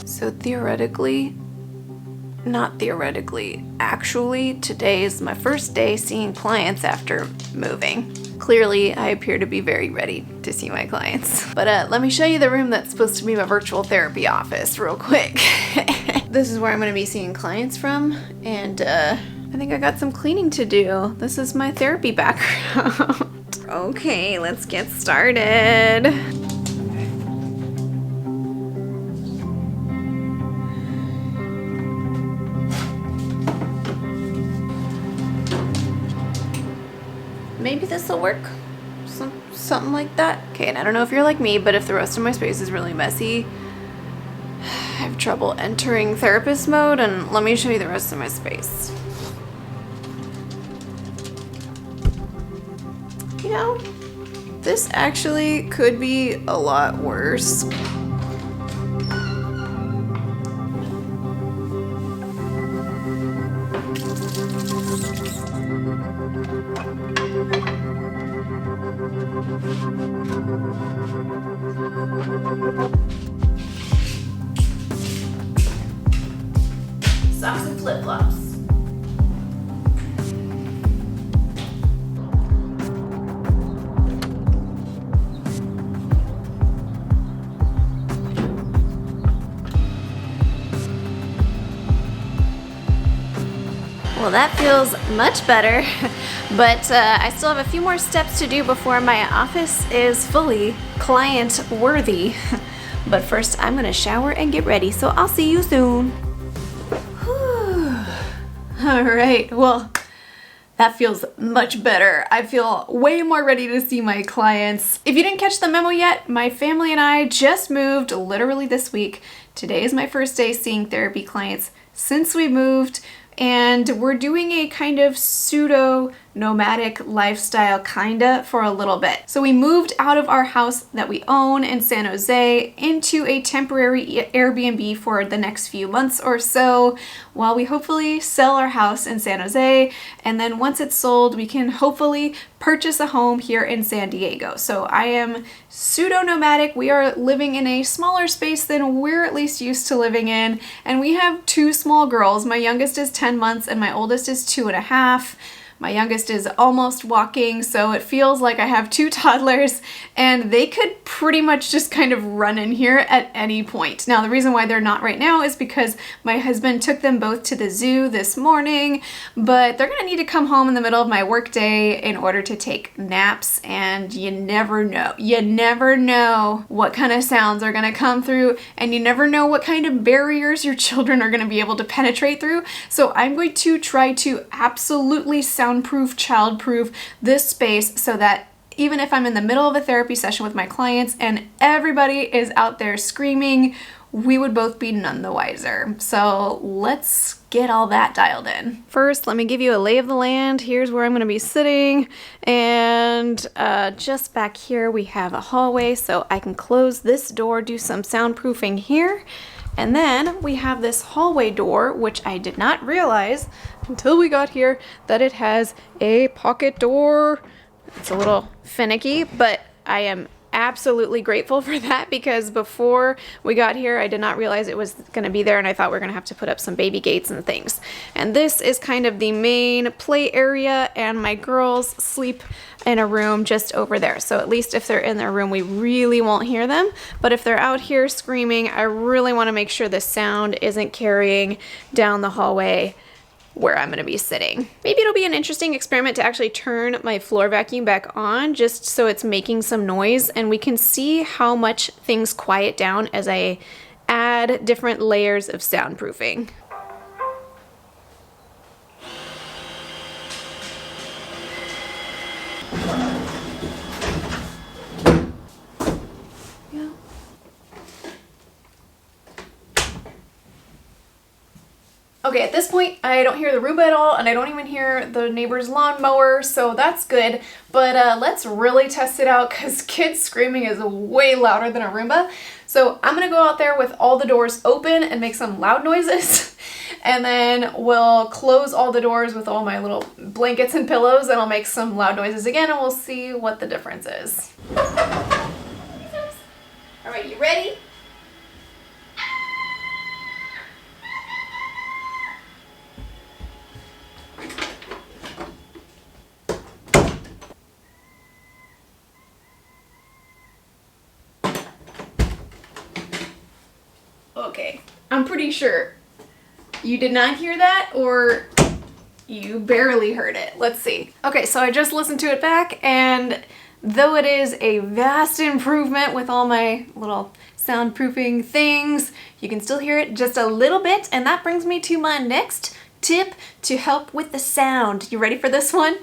So theoretically, not theoretically, actually, today is my first day seeing clients after moving. Clearly, I appear to be very ready to see my clients. But let me show you the room that's supposed to be my virtual therapy office real quick. This is where I'm gonna be seeing clients from, and I think I got some cleaning to do. This is my therapy background. Okay, let's get started. Maybe this will work. Something like that. Okay, and I don't know if you're like me, but if the rest of my space is really messy, I have trouble entering therapist mode, and let me show you the rest of my space. You know, this actually could be a lot worse. Socks and flip-flops. Well, that feels much better, but I still have a few more steps to do before my office is fully client-worthy. But first, I'm gonna shower and get ready, so I'll see you soon. All right, well, that feels much better. I feel way more ready to see my clients. If you didn't catch the memo yet, my family and I just moved literally this week. Today is my first day seeing therapy clients since we moved, and we're doing a kind of pseudo-nomadic lifestyle kinda for a little bit. So we moved out of our house that we own in San Jose into a temporary Airbnb for the next few months or so while we hopefully sell our house in San Jose, and then once it's sold we can hopefully purchase a home here in San Diego. So I am pseudo-nomadic. We are living in a smaller space than we're at least used to living in, and we have two small girls. My youngest is 10 months and my oldest is 2.5. My youngest is almost walking, so it feels like I have two toddlers, and they could pretty much just kind of run in here at any point. Now, the reason why they're not right now is because my husband took them both to the zoo this morning, but they're gonna need to come home in the middle of my workday in order to take naps, and you never know. You never know what kind of sounds are gonna come through, and you never know what kind of barriers your children are gonna be able to penetrate through. So I'm going to try to absolutely soundproof, childproof this space so that even if I'm in the middle of a therapy session with my clients and everybody is out there screaming, we would both be none the wiser. So let's get all that dialed in. First, let me give you a lay of the land. Here's where I'm going to be sitting, and just back here we have a hallway, so I can close this door, do some soundproofing here. And then we have this hallway door, which I did not realize until we got here that it has a pocket door. It's a little finicky, but I am absolutely grateful for that because before we got here, I did not realize it was going to be there, and I thought we were going to have to put up some baby gates and things. And this is kind of the main play area, and my girls sleep in a room just over there. So at least if they're in their room, we really won't hear them. But if they're out here screaming, I really want to make sure the sound isn't carrying down the hallway where I'm going to be sitting. Maybe it'll be an interesting experiment to actually turn my floor vacuum back on just so it's making some noise, and we can see how much things quiet down as I add different layers of soundproofing. Okay, at this point, I don't hear the Roomba at all, and I don't even hear the neighbor's lawnmower, so that's good. But let's really test it out, because kids screaming is way louder than a Roomba. So I'm gonna go out there with all the doors open and make some loud noises, and then we'll close all the doors with all my little blankets and pillows, and I'll make some loud noises again, and we'll see what the difference is. All right, you ready? Okay, I'm pretty sure you did not hear that, or you barely heard it. Let's see. Okay, so I just listened to it back, and though it is a vast improvement with all my little soundproofing things, you can still hear it just a little bit, and that brings me to my next tip to help with the sound. You ready for this one?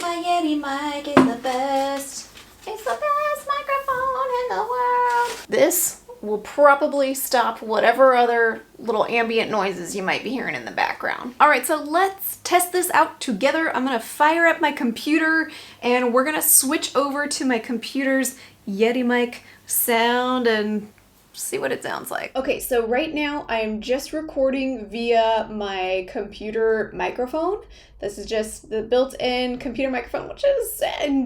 My Yeti mic is the best. It's the best microphone in the world. This will probably stop whatever other little ambient noises you might be hearing in the background. All right, so let's test this out together. I'm gonna fire up my computer and we're gonna switch over to my computer's Yeti Mic Sound and see what it sounds like. Okay, so right now I'm just recording via my computer microphone. This is just the built-in computer microphone, which is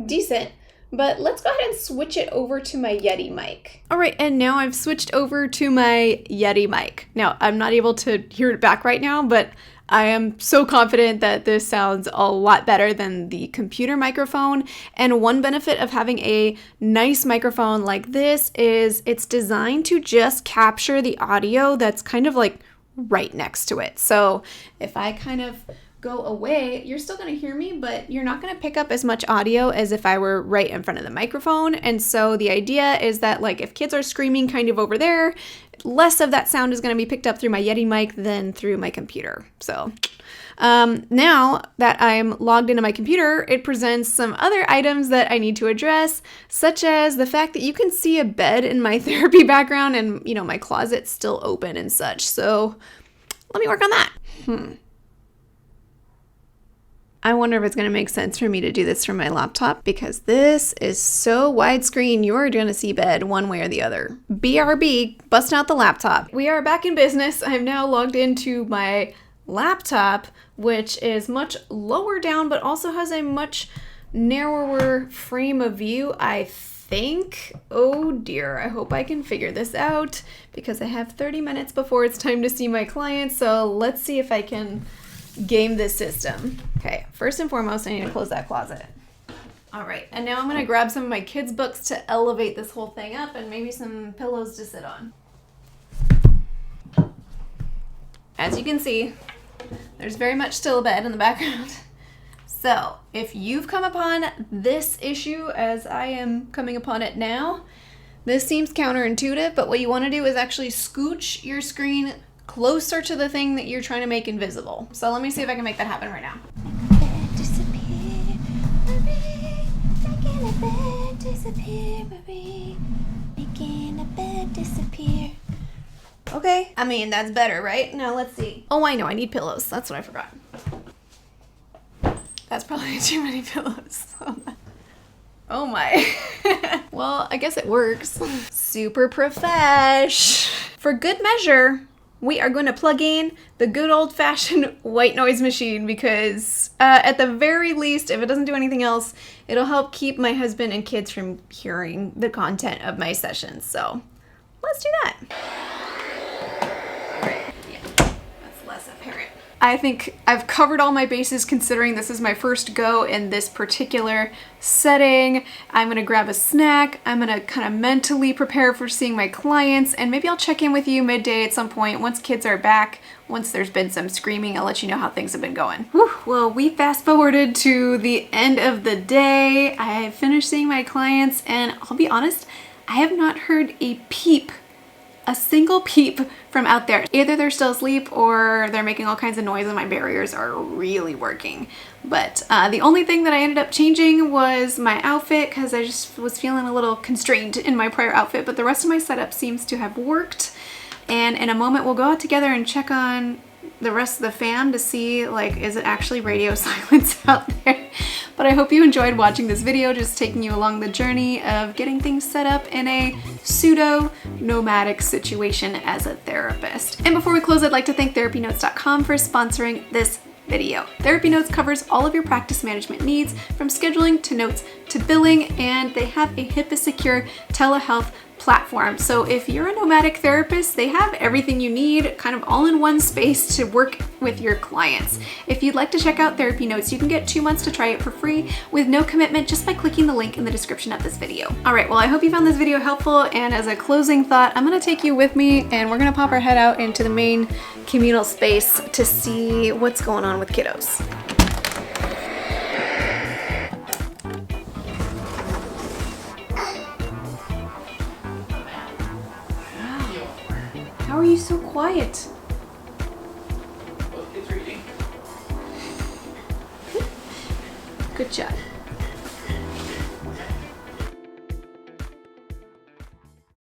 decent. But let's go ahead and switch it over to my Yeti mic. All right, and now I've switched over to my Yeti mic. Now, I'm not able to hear it back right now, but I am so confident that this sounds a lot better than the computer microphone. And one benefit of having a nice microphone like this is it's designed to just capture the audio that's kind of like right next to it. So if I kind of go away, you're still going to hear me, but you're not going to pick up as much audio as if I were right in front of the microphone. And so the idea is that, like, if kids are screaming kind of over there, less of that sound is going to be picked up through my Yeti mic than through my computer. So now that I'm logged into my computer, it presents some other items that I need to address, such as the fact that you can see a bed in my therapy background and, you know, my closet's still open and such. So let me work on that. I wonder if it's going to make sense for me to do this from my laptop because this is so widescreen, you're going to see bed one way or the other. BRB, busting out the laptop. We are back in business. I'm now logged into my laptop, which is much lower down, but also has a much narrower frame of view, I think. Oh dear, I hope I can figure this out because I have 30 minutes before it's time to see my client. So let's see if I can game this system. Okay, first and foremost, I need to close that closet. All right, and now I'm gonna grab some of my kids' books to elevate this whole thing up and maybe some pillows to sit on. As you can see, there's very much still a bed in the background. So if you've come upon this issue as I am coming upon it now, this seems counterintuitive, but what you wanna do is actually scooch your screen closer to the thing that you're trying to make invisible. So let me see if I can make that happen right now. Okay, I mean, that's better, right? Now let's see. Oh, I know, I need pillows. That's what I forgot. That's probably too many pillows. Oh my. Well, I guess it works. Super profesh. For good measure, we are going to plug in the good old-fashioned white noise machine because at the very least, if it doesn't do anything else, it'll help keep my husband and kids from hearing the content of my sessions. So let's do that. All right, yeah, that's less apparent. I think I've covered all my bases considering this is my first go in this particular setting. I'm gonna grab a snack. I'm gonna kind of mentally prepare for seeing my clients, and maybe I'll check in with you midday at some point once kids are back. Once there's been some screaming, I'll let you know how things have been going. Whew. Well, we fast forwarded to the end of the day. I finished seeing my clients, and I'll be honest, I have not heard a peep, a single peep from out there. Either they're still asleep or they're making all kinds of noise and my barriers are really working. But the only thing that I ended up changing was my outfit because I just was feeling a little constrained in my prior outfit, but the rest of my setup seems to have worked. And in a moment we'll go out together and check on the rest of the fam to see, like, is it actually radio silence out there? But I hope you enjoyed watching this video, just taking you along the journey of getting things set up in a pseudo-nomadic situation as a therapist. And before we close, I'd like to thank TherapyNotes.com for sponsoring this video. TherapyNotes covers all of your practice management needs, from scheduling to notes to billing, and they have a HIPAA-secure telehealth platform. So if you're a nomadic therapist, they have everything you need kind of all in one space to work with your clients. If you'd like to check out TherapyNotes, you can get 2 months to try it for free with no commitment just by clicking the link in the description of this video. All right, well, I hope you found this video helpful, and as a closing thought, I'm gonna take you with me and we're gonna pop our head out into the main communal space to see what's going on with kiddos. How are you so quiet? Well, it's reading. Good job.